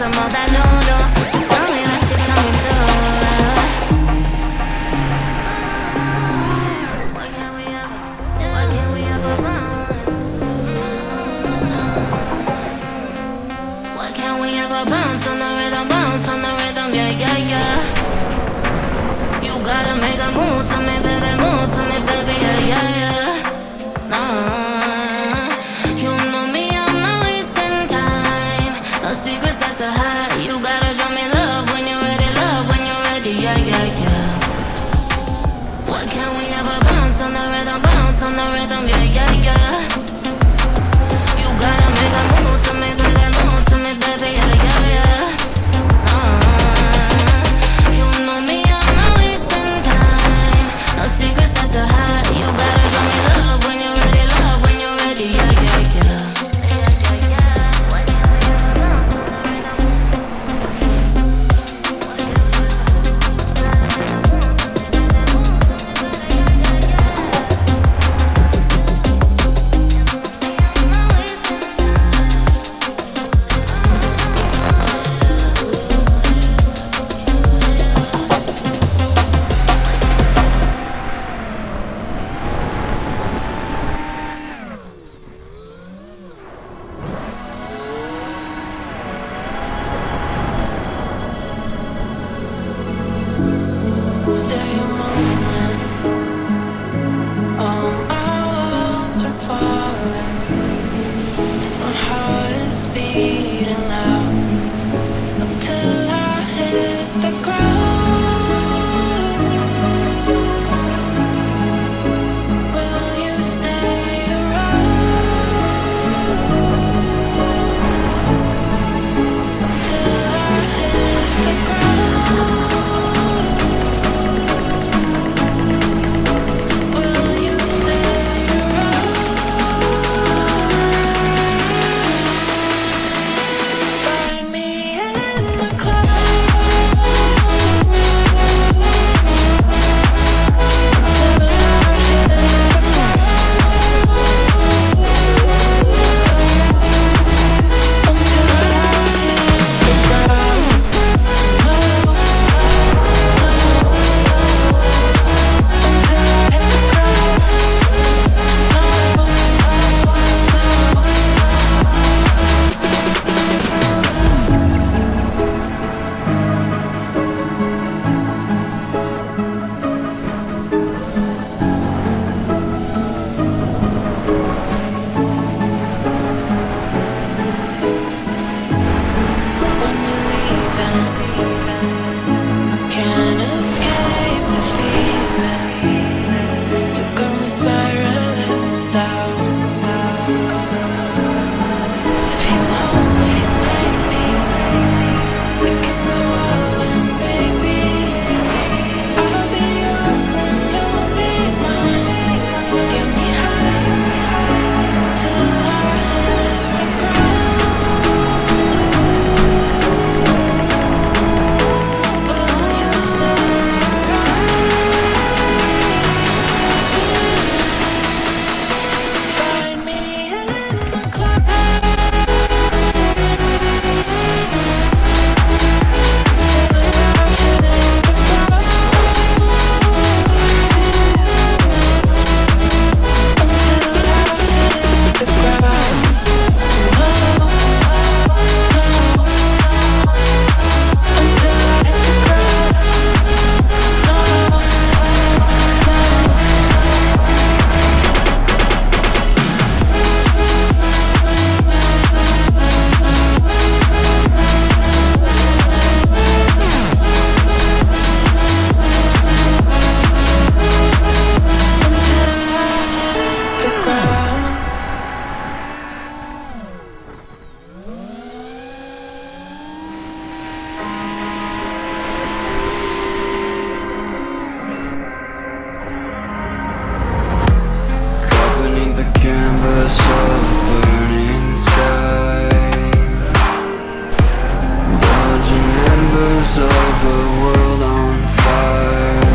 some more that no. Just tell me that you're coming through. Why can't we ever bounce? Why can't we ever bounce on the rhythm, yeah. You gotta make a move to me, baby, yeah. Nah, you know me, I'm not wasting time. No secrets that to hide. You gotta show me love when you're ready, yeah. Why can't we ever bounce on the rhythm, yeah. You gotta make a move to me, baby, yeah. You know me, I'm not wasting time. No secrets that to hide. You gotta show me love when you're ready, yeah. Stay a moment. All my walls are falling. My heart is beating loud until I hit the ground. Will you stay around until I hit the ground? Will you stay around? Find me in the clouds until I hit the ground. Until I hit the ground. When you're leaving, can't escape the feeling. You got me spiraling down. If you hold me, maybe we can go all in, baby. I'll be yours and you'll be mine. Get me high till I hit the ground. Will you stay around? Find me in the clouds until I hit the ground. Until I hit the ground. Caught beneath the canvas of a burning sky, dodging embers of a world on fire.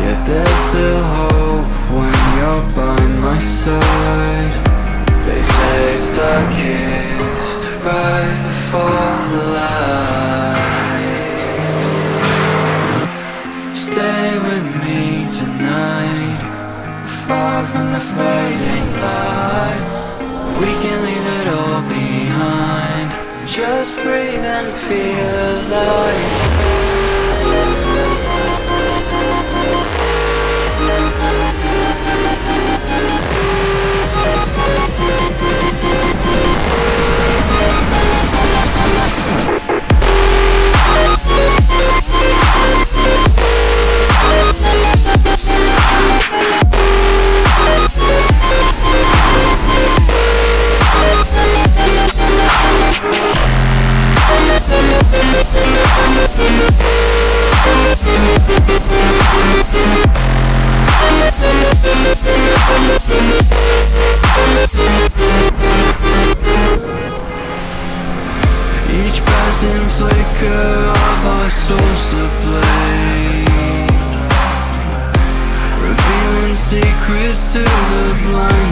Yet there's still hope when you're by my side. They say it's darkest right for the light. Stay with me tonight, far from the fading light. We can leave it all behind, just breathe and feel alive. Each passing flicker of our souls ablaze, revealing secrets to the blind.